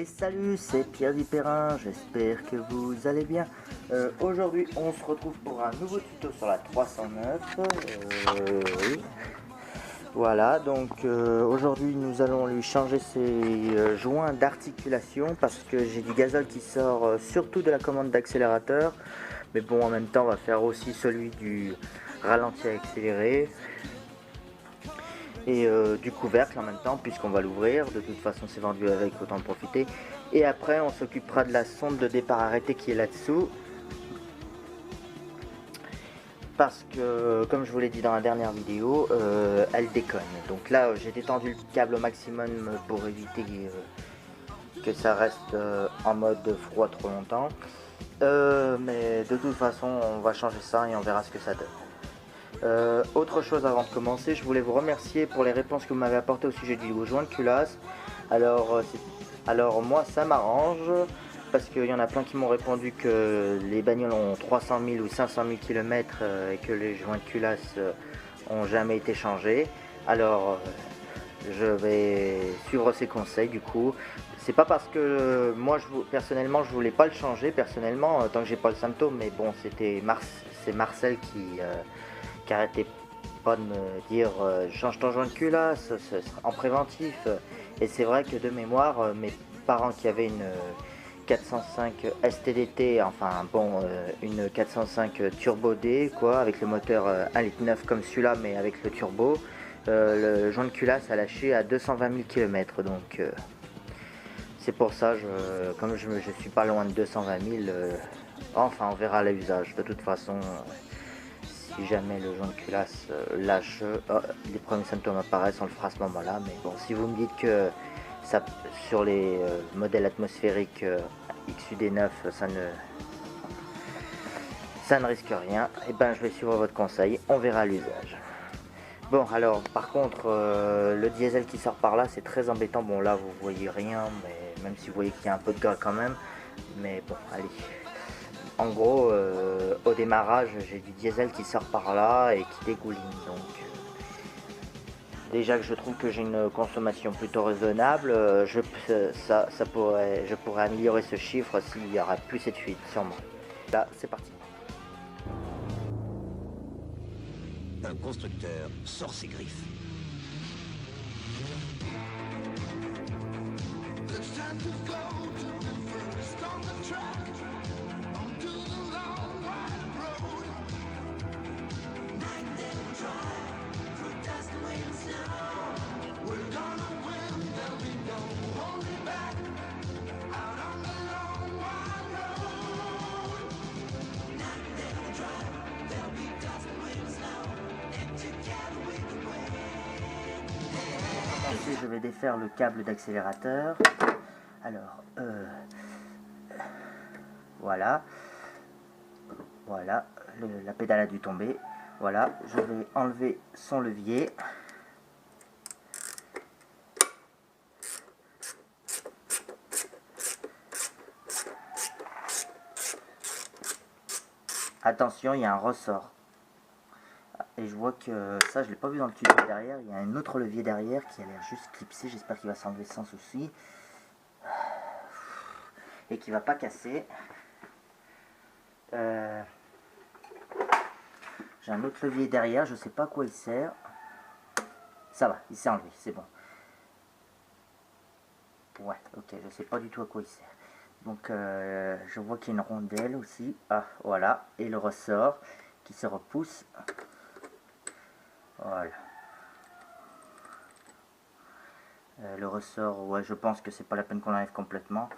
Et salut, c'est Pierre Perrin, j'espère que vous allez bien. Aujourd'hui, on se retrouve pour un nouveau tuto sur la 309. Oui. Voilà, donc aujourd'hui, nous allons lui changer ses joints d'articulation parce que j'ai du gazole qui sort surtout de la commande d'accélérateur. Mais bon, en même temps, on va faire aussi celui du ralenti accéléré. Et du couvercle en même temps puisqu'on va l'ouvrir, de toute façon c'est vendu avec, autant en profiter. Et après on s'occupera de la sonde de départ arrêté qui est là-dessous, parce que comme je vous l'ai dit dans la dernière vidéo, elle déconne. Donc là j'ai détendu le câble au maximum pour éviter que ça reste en mode froid trop longtemps, mais de toute façon on va changer ça et on verra ce que ça donne. Autre chose avant de commencer, je voulais vous remercier pour les réponses que vous m'avez apportées au sujet du joint de culasse. Alors moi ça m'arrange parce qu'il y en a plein qui m'ont répondu que les bagnoles ont 300 000 ou 500 000 km et que les joints de culasse ont jamais été changés. Alors je vais suivre ces conseils du coup. C'est pas parce que moi personnellement je voulais pas le changer personnellement tant que j'ai pas le symptôme, mais bon c'est Marcel qui arrêtait pas de me dire change ton joint de culasse en préventif. Et c'est vrai que de mémoire, mes parents qui avaient une 405 STDT, enfin bon, une 405 Turbo D quoi, avec le moteur 1,9 litre comme celui-là mais avec le turbo, le joint de culasse a lâché à 220 000 km, donc c'est pour ça, comme je suis pas loin de 220 000, enfin on verra l'usage de toute façon. Si jamais le joint de culasse lâche, les premiers symptômes apparaissent, on le fera à ce moment-là. Mais bon, si vous me dites que ça, sur les modèles atmosphériques XUD9, ça ne risque rien, et ben je vais suivre votre conseil, on verra l'usage. Bon, alors par contre, le diesel qui sort par là, c'est très embêtant. Bon, là vous voyez rien, mais même si vous voyez qu'il y a un peu de gras quand même, mais bon, allez. En gros, au démarrage, j'ai du diesel qui sort par là et qui dégouline. Donc, déjà que je trouve que j'ai une consommation plutôt raisonnable, je pourrais améliorer ce chiffre s'il n'y aura plus cette fuite, sûrement. Là, c'est parti. Un constructeur sort ses griffes. Je vais défaire le câble d'accélérateur. Alors, voilà, la pédale a dû tomber. Voilà, je vais enlever son levier. Attention, il y a un ressort. Et je vois que ça, je l'ai pas vu dans le tuto derrière. Il y a un autre levier derrière qui a l'air juste clipsé. J'espère qu'il va s'enlever sans souci. Et qu'il va pas casser. J'ai un autre levier derrière. Je sais pas à quoi il sert. Ça va, il s'est enlevé. C'est bon. Ouais, ok. Je sais pas du tout à quoi il sert. Donc, je vois qu'il y a une rondelle aussi. Ah, voilà. Et le ressort qui se repousse. Voilà. Le ressort, ouais, je pense que c'est pas la peine qu'on l'enlève complètement.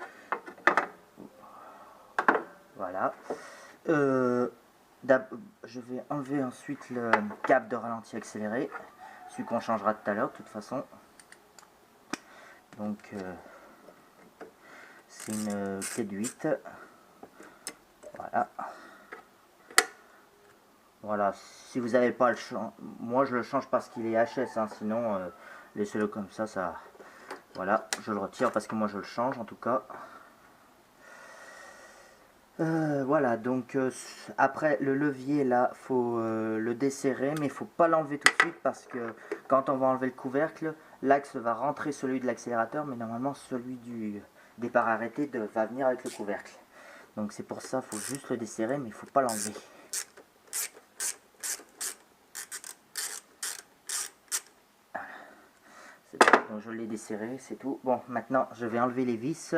Voilà. Je vais enlever ensuite le câble de ralenti accéléré, celui qu'on changera tout à l'heure de toute façon. Donc, c'est une clé de 8. Voilà. Voilà, si vous n'avez pas le change, moi je le change parce qu'il est HS, hein, sinon laissez-le comme ça. Voilà, je le retire parce que moi je le change en tout cas. Voilà, donc après le levier là, faut le desserrer, mais il faut pas l'enlever tout de suite parce que quand on va enlever le couvercle, l'axe va rentrer celui de l'accélérateur, mais normalement celui départ arrêté va venir avec le couvercle. Donc c'est pour ça, il faut juste le desserrer, mais il ne faut pas l'enlever. Donc je l'ai desserré, c'est tout. Bon, maintenant je vais enlever les vis.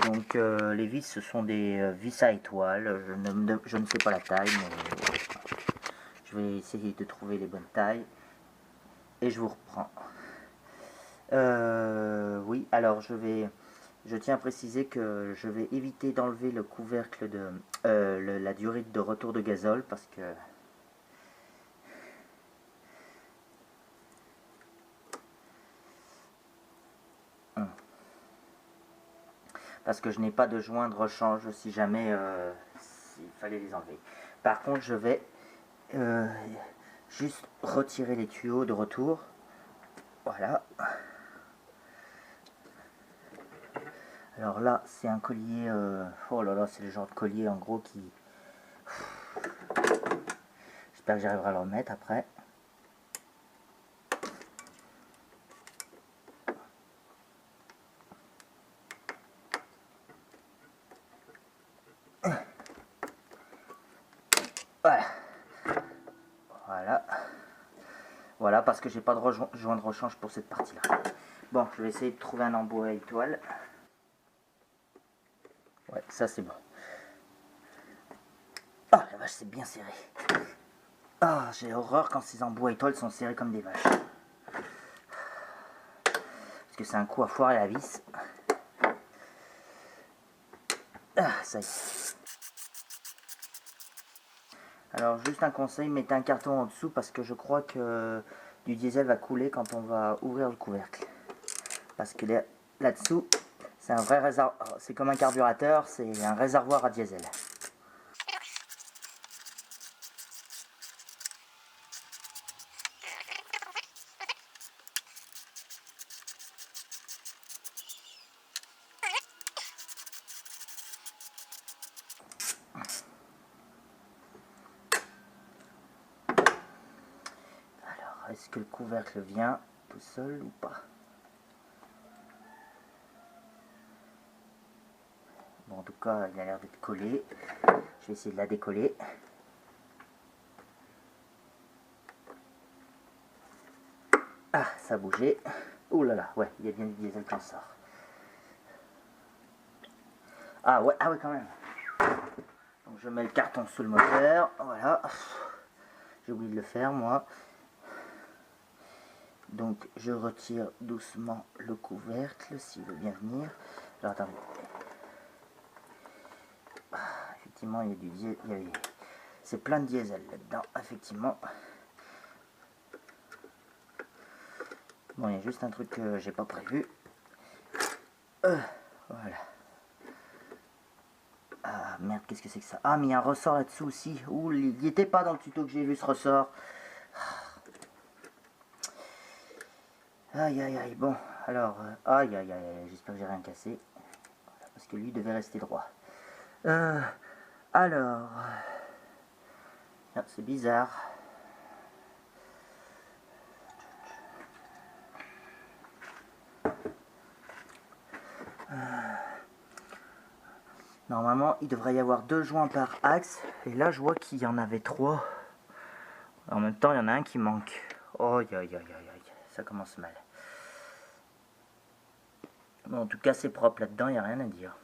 Donc les vis, ce sont des vis à étoiles. Je ne sais pas la taille, mais je vais essayer de trouver les bonnes tailles. Et je vous reprends. Oui, alors je tiens à préciser que je vais éviter d'enlever le couvercle de la durite de retour de gazole parce que je n'ai pas de joint de rechange si jamais s'il fallait les enlever. Par contre, je vais juste retirer les tuyaux de retour. Voilà. Alors là, c'est un collier. Oh là là, c'est le genre de collier en gros qui. J'espère que j'arriverai à le remettre après. Voilà. Voilà. Voilà, parce que j'ai pas de joint de rechange pour cette partie-là. Bon, je vais essayer de trouver un embout à étoile. Ouais, ça c'est bon. Ah, la vache, c'est bien serré. Ah, j'ai horreur quand ces embouts à étoiles sont serrés comme des vaches. Parce que c'est un coup à foirer la vis. Ah, ça y est. Alors, juste un conseil, mettez un carton en dessous parce que je crois que du diesel va couler quand on va ouvrir le couvercle. Parce que là-dessous, c'est un vrai réservoir, c'est comme un carburateur, c'est un réservoir à diesel. Alors, est-ce que le couvercle vient tout seul ou pas? Bon, en tout cas, il a l'air d'être collé. Je vais essayer de la décoller. Ah, ça a bougé. Ouh là là, ouais, il y a bien du diesel qui en sort. Ah ouais quand même. Donc je mets le carton sous le moteur, voilà. J'ai oublié de le faire moi. Donc je retire doucement le couvercle s'il veut bien venir. Alors attendez. Effectivement, il y a du diesel. C'est plein de diesel là-dedans, effectivement. Bon, il y a juste un truc que j'ai pas prévu. Voilà. Ah merde, qu'est-ce que c'est que ça? Ah, mais il y a un ressort là-dessous aussi. Ouh, il n'y était pas dans le tuto que j'ai vu ce ressort. Aïe aïe aïe, bon, alors, aïe aïe aïe, j'espère que j'ai rien cassé. Parce que lui devait rester droit. Alors, ah, c'est bizarre. Normalement, il devrait y avoir 2 joints par axe. Et là, je vois qu'il y en avait 3. En même temps, il y en a un qui manque. Oh, aïe, aïe, aïe, aïe, ça commence mal. Bon, en tout cas, c'est propre là-dedans, il n'y a rien à dire.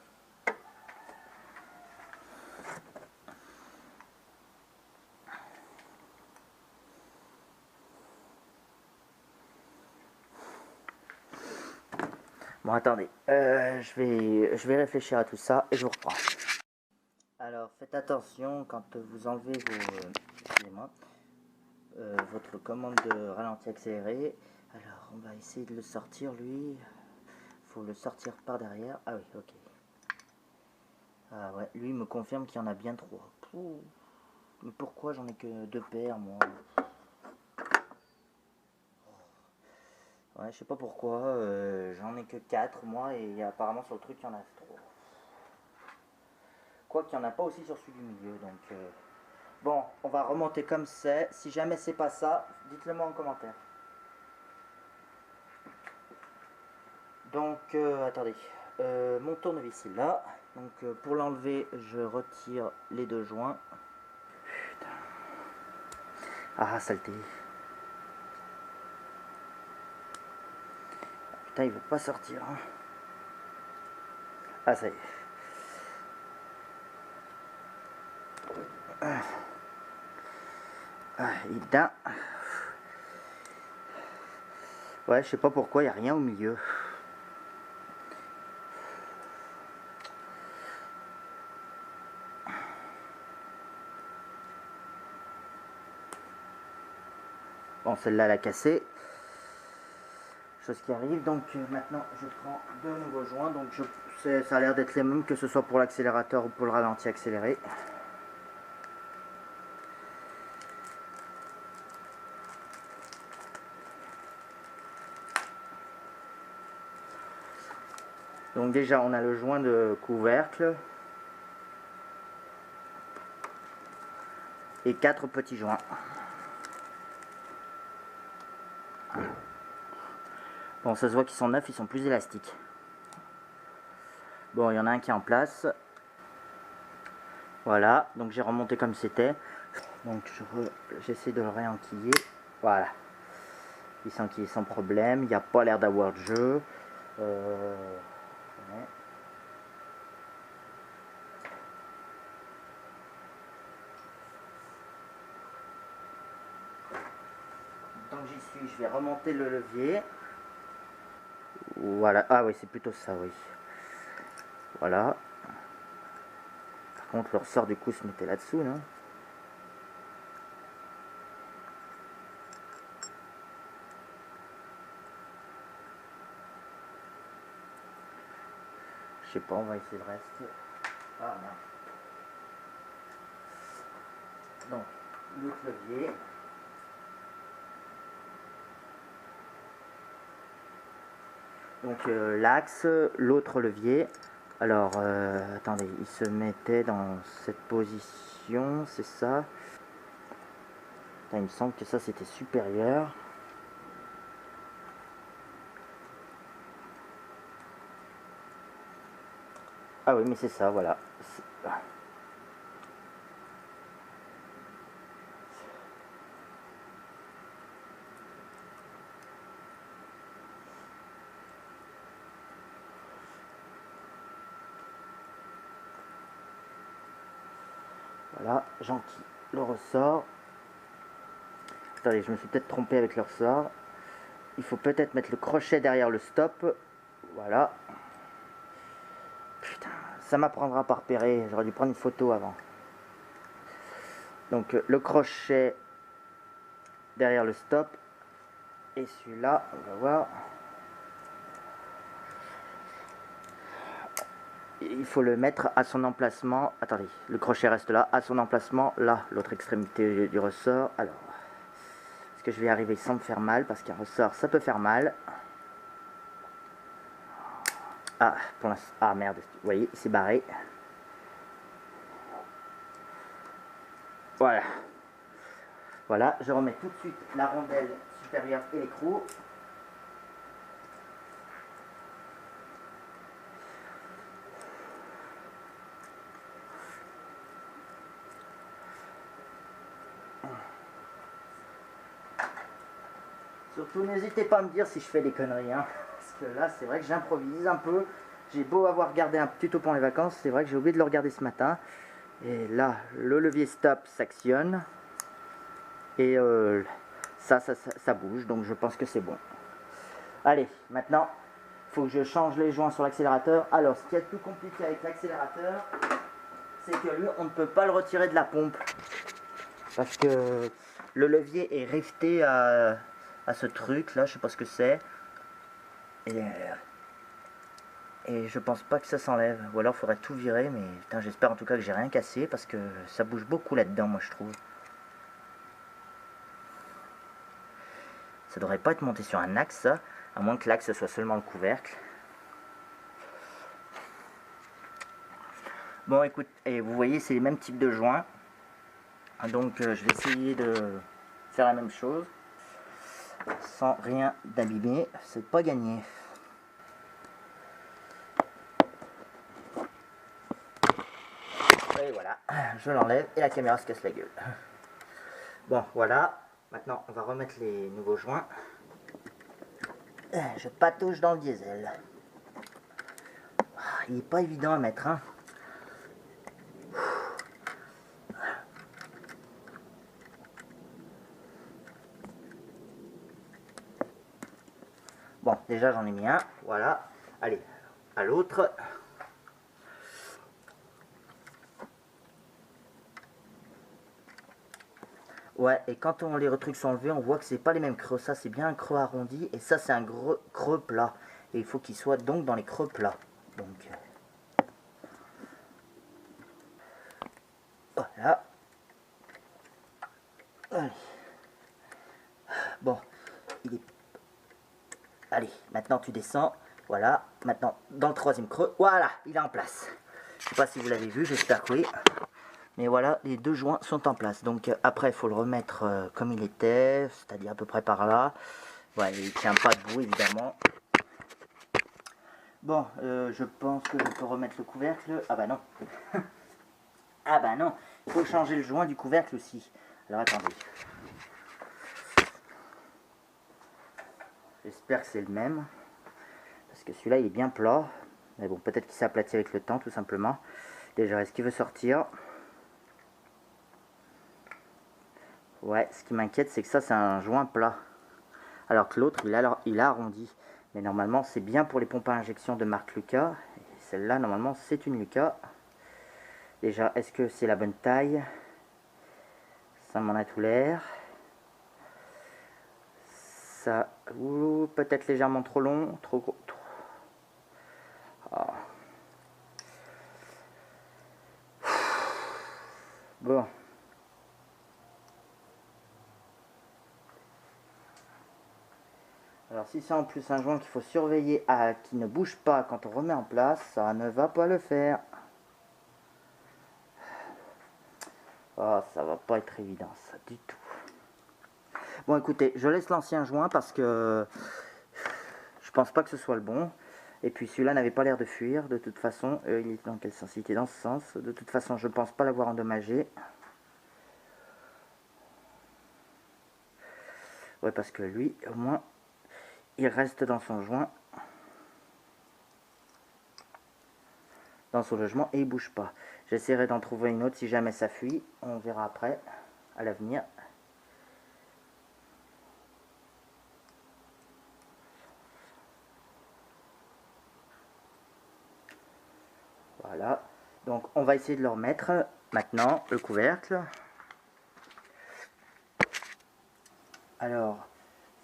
Bon, attendez, je vais réfléchir à tout ça et je vous reprends. Alors, faites attention quand vous enlevez excusez-moi, votre commande de ralenti accéléré. Alors, on va essayer de le sortir, lui. Faut le sortir par derrière. Ah oui, ok. Ah ouais, lui me confirme qu'il y en a bien 3. Mais pourquoi j'en ai que 2 paires, moi? Ouais, je sais pas pourquoi, j'en ai que 4 moi, et apparemment sur le truc il y en a 3. Quoi qu'il n'y en a pas aussi sur celui du milieu, donc... Bon, on va remonter comme c'est. Si jamais c'est pas ça, dites-le moi en commentaire. Donc, attendez. mon tournevis est là. Donc pour l'enlever, je retire les deux joints. Putain. Ah, saleté. Putain, il veut pas sortir. Hein. Ah, ça y est. Ah, putain. Ouais, je sais pas pourquoi, il n'y a rien au milieu. Bon, celle-là, elle a cassé. Chose qui arrive. Donc maintenant, je prends deux nouveaux joints. Donc ça a l'air d'être les mêmes, que ce soit pour l'accélérateur ou pour le ralenti accéléré. Donc déjà, on a le joint de couvercle. Et 4 petits joints. Bon, ça se voit qu'ils sont neufs, ils sont plus élastiques. Bon, il y en a un qui est en place. Voilà, donc j'ai remonté comme c'était. Donc j'essaie de le réenquiller. Voilà. Il s'enquille sans problème. Il n'y a pas l'air d'avoir de jeu. Tant que j'y suis, je vais remonter le levier. Voilà. Ah oui, c'est plutôt ça, oui. Voilà. Par contre, le ressort du coup se mettait là-dessous, non? Je sais pas, on va essayer de rester. Ah non. Donc, l'autre levier. Donc l'axe, l'autre levier. Alors, attendez, il se mettait dans cette position, c'est ça. Putain, il me semble que ça c'était supérieur. Ah oui, mais c'est ça, voilà. Voilà, j'enquille le ressort. Attendez, je me suis peut-être trompé avec le ressort. Il faut peut-être mettre le crochet derrière le stop. Voilà. Putain, ça m'apprendra à repérer. J'aurais dû prendre une photo avant. Donc le crochet derrière le stop. Et celui-là, on va voir. Il faut le mettre à son emplacement. Attendez, le crochet reste là, à son emplacement, là, l'autre extrémité du ressort. Alors, est-ce que je vais arriver sans me faire mal? Parce qu'un ressort, ça peut faire mal. Ah, pour l'instant. Ah merde, vous voyez, c'est barré. Voilà. Voilà, je remets tout de suite la rondelle supérieure et l'écrou. Surtout, n'hésitez pas à me dire si je fais des conneries, hein. Parce que là, c'est vrai que j'improvise un peu. J'ai beau avoir regardé un tuto pendant les vacances, c'est vrai que j'ai oublié de le regarder ce matin. Et là, le levier stop s'actionne. Et ça bouge, donc je pense que c'est bon. Allez, maintenant, il faut que je change les joints sur l'accélérateur. Alors, ce qui est plus compliqué avec l'accélérateur, c'est que lui, on ne peut pas le retirer de la pompe. Parce que le levier est rifté à ce truc là, je sais pas ce que c'est. Et je pense pas que ça s'enlève. Ou alors il faudrait tout virer, mais j'espère en tout cas que j'ai rien cassé parce que ça bouge beaucoup là-dedans, moi je trouve. Ça devrait pas être monté sur un axe, ça, à moins que l'axe soit seulement le couvercle. Bon, écoute, et vous voyez, c'est les mêmes types de joints. Donc je vais essayer de faire la même chose sans rien d'abîmer. C'est pas gagné. Et voilà, je l'enlève et la caméra se casse la gueule. Bon, voilà. Maintenant, on va remettre les nouveaux joints. Je patauge dans le diesel. Il n'est pas évident à mettre, hein. Bon, déjà j'en ai mis un, voilà. Allez, à l'autre. Ouais, et quand les trucs sont enlevés, on voit que c'est pas les mêmes creux. Ça, c'est bien un creux arrondi, et ça, c'est un gros creux plat. Et il faut qu'il soit donc dans les creux plats. Donc, voilà. Allez. Bon, il est... Allez, maintenant tu descends. Voilà, maintenant dans le troisième creux. Voilà, il est en place. Je sais pas si vous l'avez vu, j'espère que oui. Mais voilà, les deux joints sont en place. Donc après, il faut le remettre comme il était, c'est-à-dire à peu près par là. Ouais, il tient pas debout, évidemment. Bon, je pense que je peux remettre le couvercle. Ah bah non. Ah bah non, il faut changer le joint du couvercle aussi. Alors attendez. J'espère que c'est le même. Parce que celui-là, il est bien plat. Mais bon, peut-être qu'il s'est aplati avec le temps, tout simplement. Déjà, est-ce qu'il veut sortir? Ouais, ce qui m'inquiète, c'est que ça, c'est un joint plat. Alors que l'autre, il a arrondi. Mais normalement, c'est bien pour les pompes à injection de marque Lucas. Et celle-là, normalement, c'est une Lucas. Déjà, est-ce que c'est la bonne taille? Ça m'en a tout l'air. Ça, peut-être légèrement trop long, trop gros. Ah. Bon. Alors si c'est en plus un joint qu'il faut surveiller à qui ne bouge pas quand on remet en place, ça ne va pas le faire. Oh, ça va pas être évident ça du tout. Bon écoutez, je laisse l'ancien joint parce que je pense pas que ce soit le bon. Et puis celui-là n'avait pas l'air de fuir de toute façon. Il était dans quel sens? Il était dans ce sens. De toute façon, je pense pas l'avoir endommagé. Ouais, parce que lui, au moins, il reste dans son joint, dans son logement, et il bouge pas. J'essaierai d'en trouver une autre si jamais ça fuit. On verra après, à l'avenir. Voilà. Donc on va essayer de le remettre maintenant, le couvercle. Alors,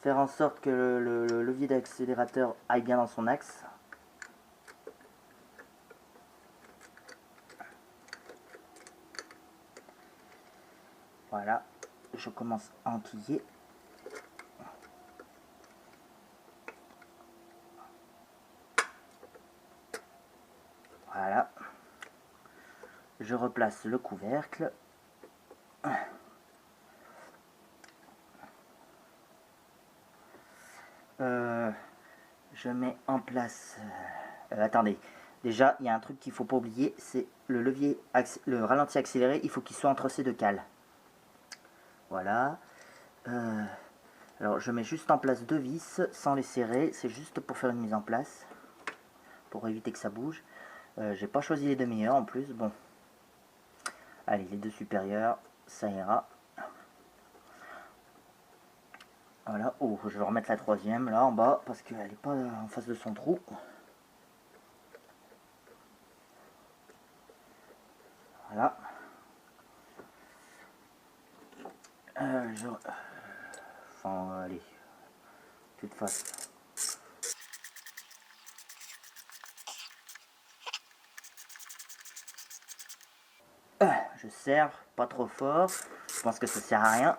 faire en sorte que le levier d'accélérateur aille bien dans son axe. Voilà, je commence à enquiller. Voilà. Je replace le couvercle. Je mets en place... attendez. Déjà, il y a un truc qu'il ne faut pas oublier, c'est le levier, le ralenti accéléré, il faut qu'il soit entre ces deux cales. Voilà. Alors, je mets juste en place deux vis, sans les serrer, c'est juste pour faire une mise en place, pour éviter que ça bouge. J'ai pas choisi les deux meilleurs en plus, bon. Allez, les deux supérieurs, ça ira. Voilà, oh, je vais remettre la troisième là en bas, parce qu'elle n'est pas en face de son trou. Voilà. Enfin, allez. De toute façon. Je serre, pas trop fort. Je pense que ça sert à rien.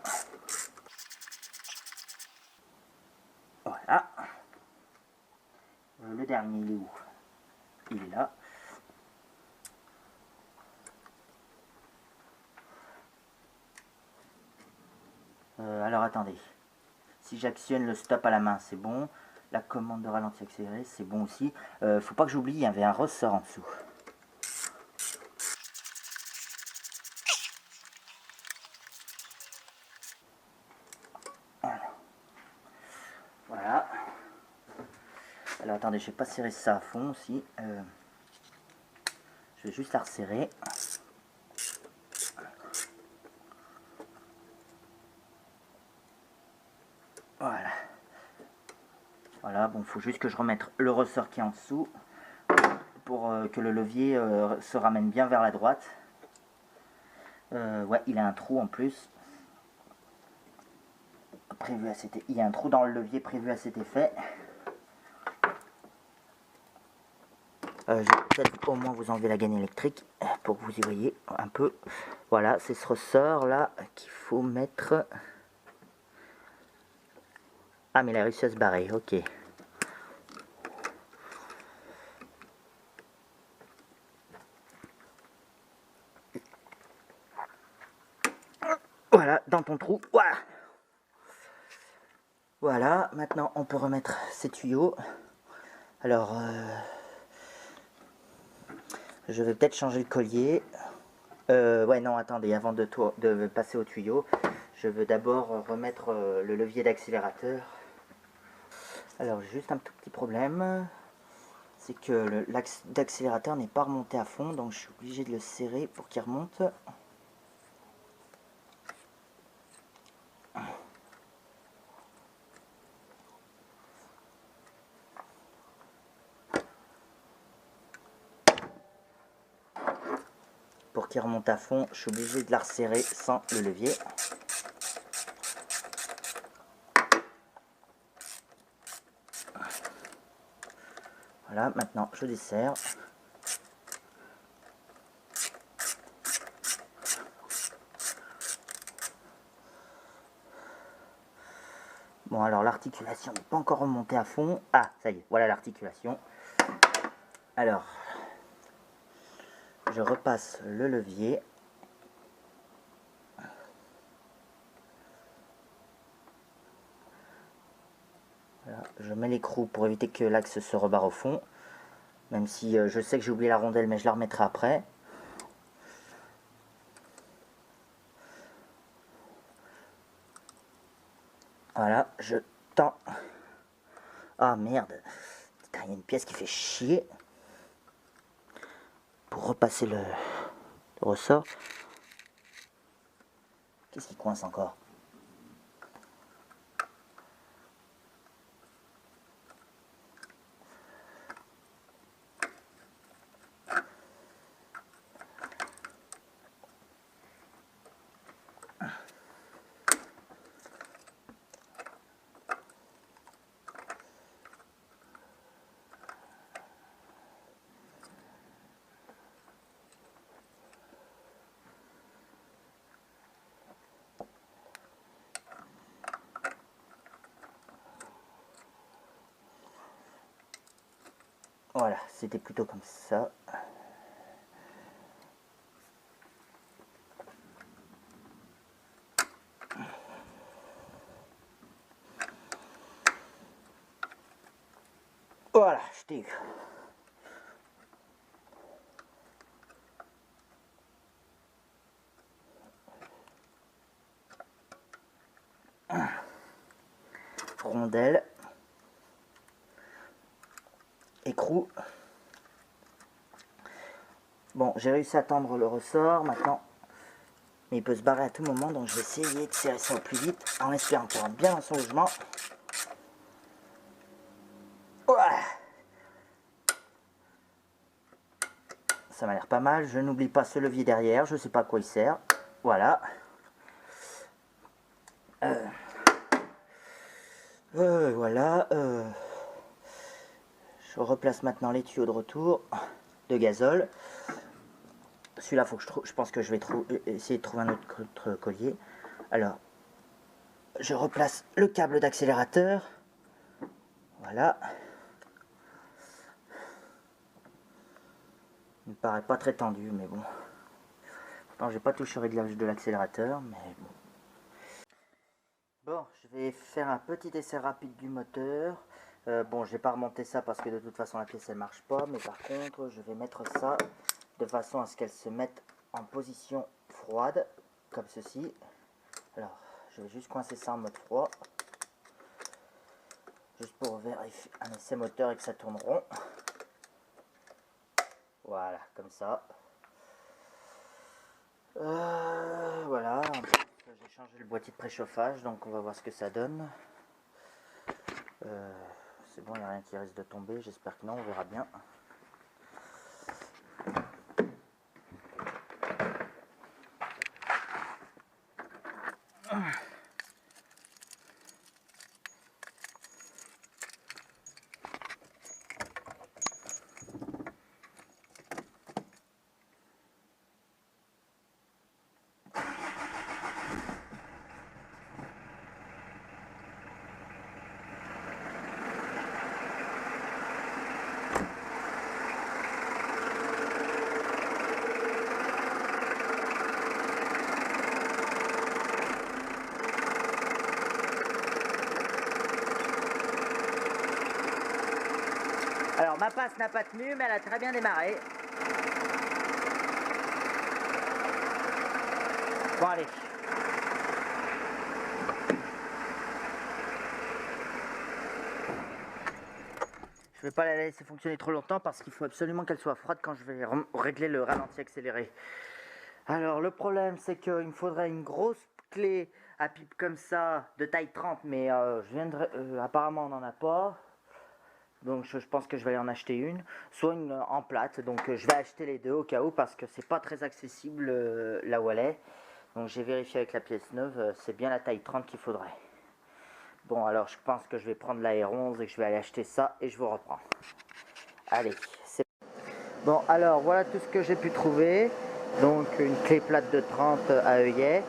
Voilà. Le dernier, il est où? Il est là. Alors attendez. Si j'actionne le stop à la main, c'est bon. La commande de ralenti accéléré, c'est bon aussi. Faut pas que j'oublie, il y avait un ressort en dessous. Alors attendez, je vais pas serrer ça à fond aussi. Je vais juste la resserrer. Voilà. Voilà, bon, il faut juste que je remette le ressort qui est en dessous pour que le levier se ramène bien vers la droite. Ouais, il a un trou en plus. Prévu à cet... Il y a un trou dans le levier prévu à cet effet. Je vais peut-être au moins vous enlever la gaine électrique pour que vous y voyez un peu. Voilà, c'est ce ressort là qu'il faut mettre. Ah, mais il a réussi à se barrer, ok. Voilà, dans ton trou, voilà. Voilà, maintenant on peut remettre ces tuyaux. Alors, je vais peut-être changer le collier. Ouais, non, attendez, avant de passer au tuyau, je veux d'abord remettre le levier d'accélérateur. Alors, juste un tout petit problème. C'est que l'axe d'accélérateur n'est pas remonté à fond, donc je suis obligé de le serrer pour qu'il remonte. Pour qu'il remonte à fond, je suis obligé de la resserrer sans le levier. Voilà, maintenant je desserre. Bon, alors l'articulation n'est pas encore remontée à fond. Ah, ça y est, voilà l'articulation. Alors, je repasse le levier. Voilà, je mets l'écrou pour éviter que l'axe se rebarre au fond. Même si je sais que j'ai oublié la rondelle, mais je la remettrai après. Voilà, je tends. Ah merde, il y a une pièce qui fait chier. Pour repasser le ressort. Qu'est-ce qui coince encore? Voilà, c'était plutôt comme ça. Voilà, je t'ai eu. Rondelle. Écrou. Bon, j'ai réussi à tendre le ressort maintenant. Mais il peut se barrer à tout moment, donc je vais essayer de serrer ça au plus vite en espérant qu'il rentre bien dans son logement. Voilà. Ça m'a l'air pas mal. Je n'oublie pas ce levier derrière, je ne sais pas à quoi il sert. Voilà. Voilà. Je replace maintenant les tuyaux de retour de gazole. Celui-là, faut que je pense que je vais essayer de trouver un autre collier. Alors, je replace le câble d'accélérateur. Voilà. Il me paraît pas très tendu, mais bon. Pourtant, j'ai pas touché au réglage de l'accélérateur, mais bon. Bon, je vais faire un petit essai rapide du moteur. Bon, je vais pas remonter ça parce que de toute façon la pièce elle marche pas, mais par contre, je vais mettre ça de façon à ce qu'elle se mette en position froide, comme ceci. Alors, je vais juste coincer ça en mode froid. Juste pour vérifier un essai moteur et que ça tourne rond. Voilà, comme ça. Voilà, j'ai changé le boîtier de préchauffage, donc on va voir ce que ça donne. C'est bon, il n'y a rien qui risque de tomber, j'espère que non, on verra bien. Alors ma passe n'a pas tenu, mais elle a très bien démarré. Bon allez. Je vais pas la laisser fonctionner trop longtemps parce qu'il faut absolument qu'elle soit froide quand je vais régler le ralenti accéléré. Alors le problème c'est qu'il me faudrait une grosse clé à pipe comme ça de taille 30, mais apparemment on n'en a pas. Donc je pense que je vais aller en acheter une, soit une en plate. Donc je vais acheter les deux au cas où parce que c'est pas très accessible là où elle est. Donc j'ai vérifié avec la pièce neuve, c'est bien la taille 30 qu'il faudrait. Bon alors je pense que je vais prendre la R11 et que je vais aller acheter ça et je vous reprends. Allez, c'est bon. Alors voilà tout ce que j'ai pu trouver. Donc une clé plate de 30 à œillet.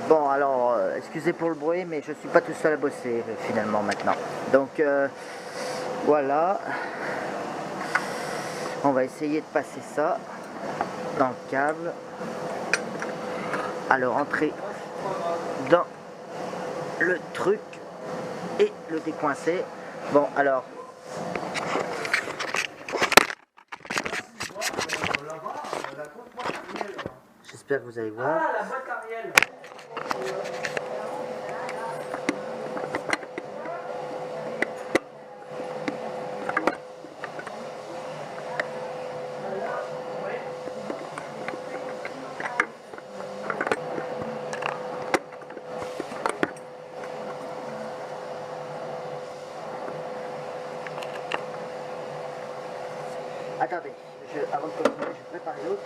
Bon alors excusez pour le bruit, mais je suis pas tout seul à bosser finalement maintenant. Donc voilà, on va essayer de passer ça dans le câble. Alors rentrer dans le truc et le décoincer. Bon alors j'espère que vous allez voir. Ah, la boîte Ariel. Attendez, avant de continuer, je vais préparer l'autre.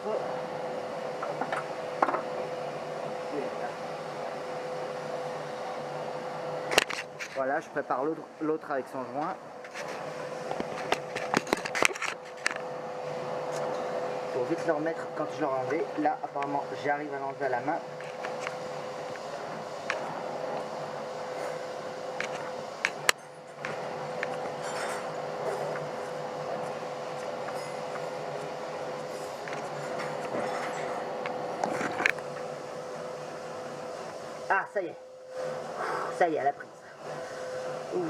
Voilà, je prépare l'autre avec son joint. Pour vite le remettre quand je l'aurai enlevé. Là, apparemment, j'arrive à l'enlever à la main. Ah, ça y est. Ça y est, elle a prise. Ouh.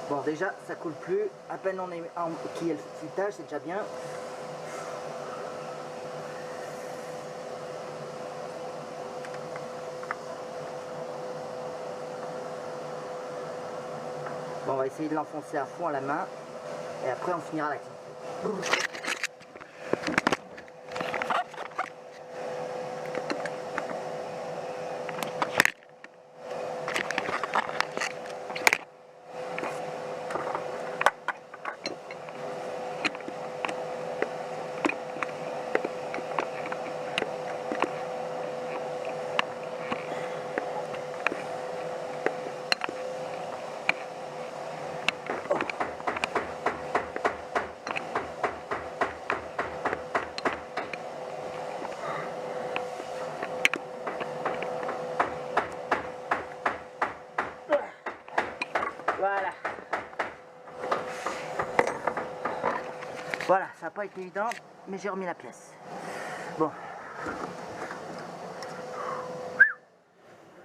Bon, déjà, ça coule plus. À peine on est qui est le filetage, c'est déjà bien. Bon, on va essayer de l'enfoncer à fond à la main. Et après, on finira la clé. Voilà. Voilà, ça n'a pas été évident, mais j'ai remis la pièce. Bon.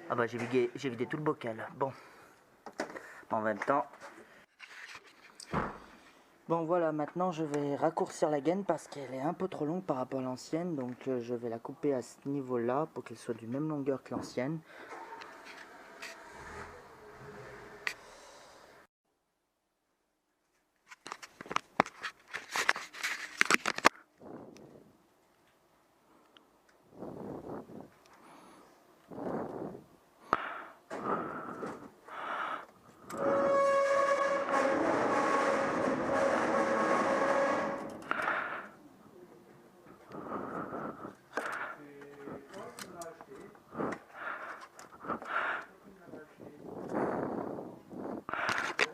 Ah bah j'ai vidé tout le bocal. Bon. En même temps. Bon voilà, maintenant je vais raccourcir la gaine parce qu'elle est un peu trop longue par rapport à l'ancienne. Donc je vais la couper à ce niveau-là pour qu'elle soit du même longueur que l'ancienne.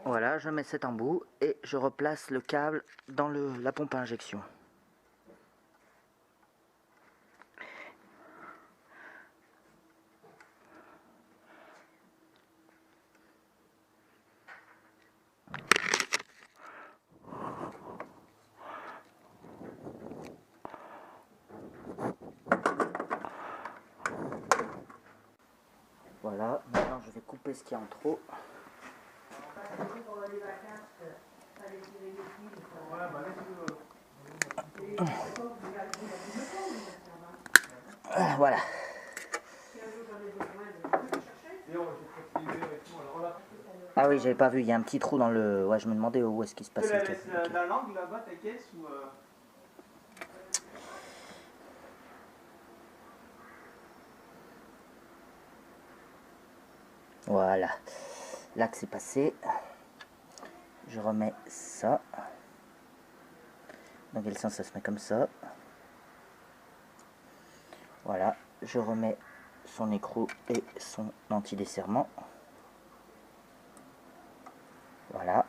Voilà, je mets cet embout et je replace le câble dans la pompe à injection. Voilà, maintenant je vais couper ce qu'il y a en trop. Voilà. Ah oui, j'avais pas vu, il y a un petit trou dans le... Ouais, je me demandais où est-ce qu'il se passait le câble. La langue là-bas, ta caisse ou... Voilà, là que c'est passé, je remets ça. Dans quel sens ça se met comme ça? Voilà, je remets son écrou et son anti-desserrement. Voilà,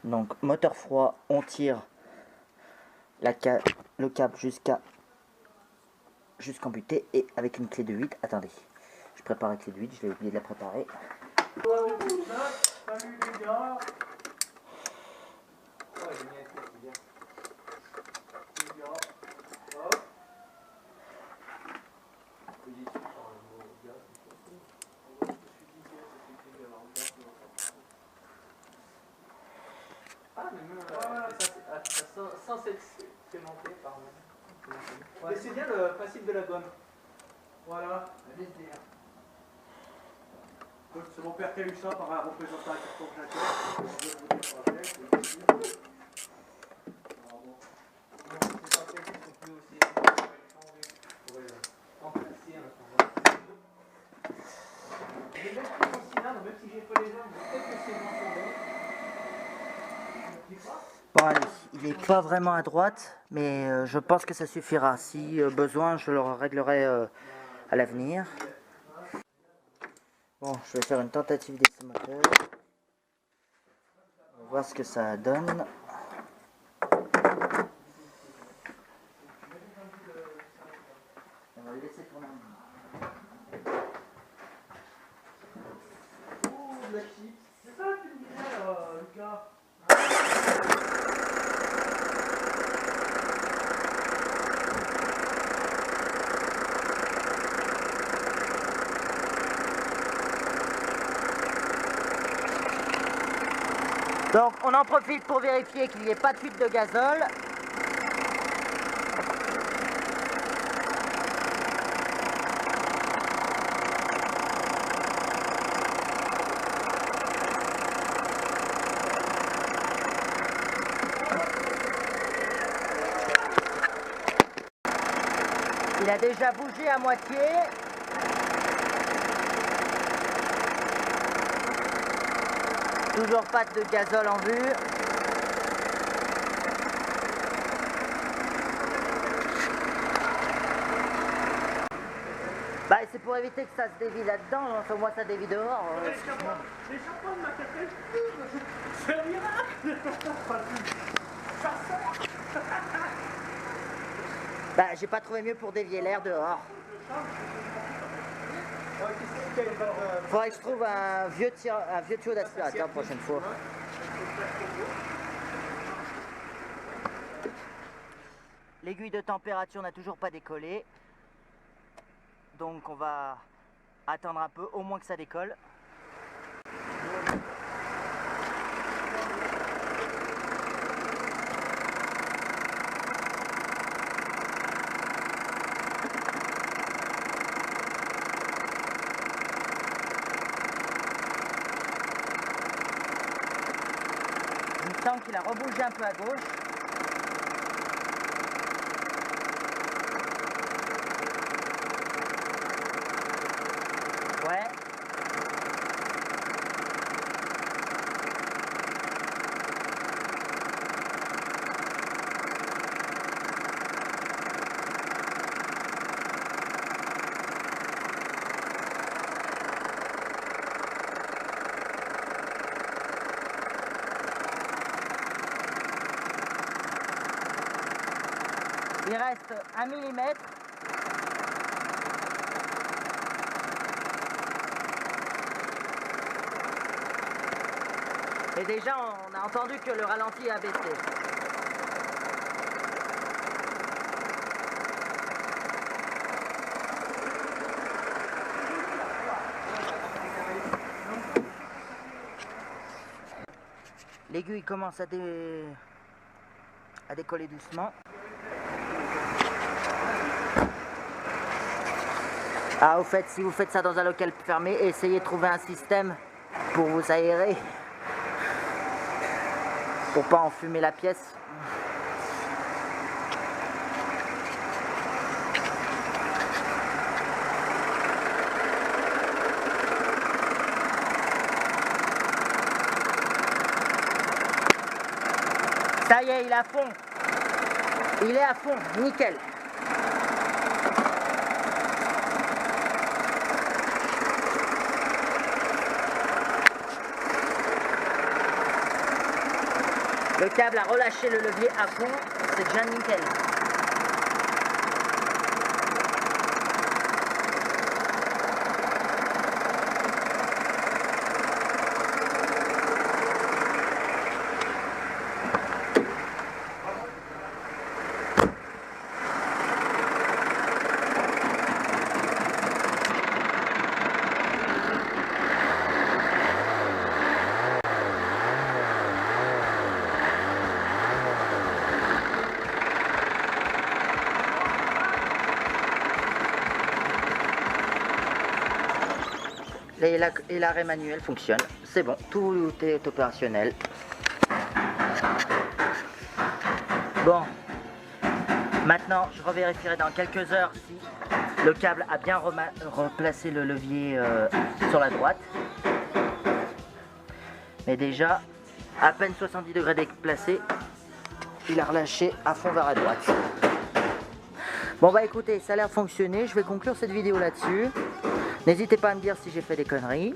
donc moteur froid, on tire le câble jusqu'en butée et avec une clé de 8. Attendez, je prépare la clé de 8, je vais oublier de la préparer. Salut les gars. Ah, mais même sans être sémenté, pardon. Mais c'est bien le principe de la gomme. Voilà, la LSDR. C'est mon père qui a eu ça par un représentant à Bon allez, il n'est pas vraiment à droite, mais je pense que ça suffira. Si besoin, je le réglerai à l'avenir. Bon, je vais faire une tentative d'essai moteur. On va voir ce que ça donne. On va le laisser tourner un peu. Oh, de la chips. C'est ça que tu me disais, Lucas. Donc on en profite pour vérifier qu'il n'y ait pas de fuite de gazole. Il a déjà bougé à moitié. Toujours pas de gazole en vue. Bah c'est pour éviter que ça se dévie là-dedans, enfin moi ça dévie dehors. Les champagnes de ma café, c'est un miracle. Bah j'ai pas trouvé mieux pour dévier l'air dehors. Faudrait que je trouve un vieux tuyau d'aspirateur la prochaine fois. L'aiguille de température n'a toujours pas décollé. Donc on va attendre un peu, au moins que ça décolle. J'attends qu'il a rebougé un peu à gauche. Ouais. Il reste 1 mm. Et déjà, on a entendu que le ralenti a baissé. L'aiguille commence à décoller doucement. Ah, au fait, si vous faites ça dans un local fermé, essayez de trouver un système pour vous aérer, pour pas enfumer la pièce. Ça y est, il est à fond. Il est à fond, nickel. Le câble a relâché le levier à fond, c'est déjà nickel. Et l'arrêt manuel fonctionne, c'est bon, tout est opérationnel. Bon, maintenant je revérifierai dans quelques heures si le câble a bien replacé le levier sur la droite. Mais déjà, à peine 70 degrés déplacé, il a relâché à fond vers la droite. Bon bah écoutez, ça a l'air de fonctionner, je vais conclure cette vidéo là-dessus. N'hésitez pas à me dire si j'ai fait des conneries.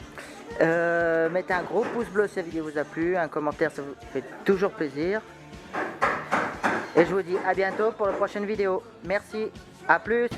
Mettez un gros pouce bleu si la vidéo vous a plu, un commentaire, ça vous fait toujours plaisir. Et je vous dis à bientôt pour la prochaine vidéo. Merci, à plus.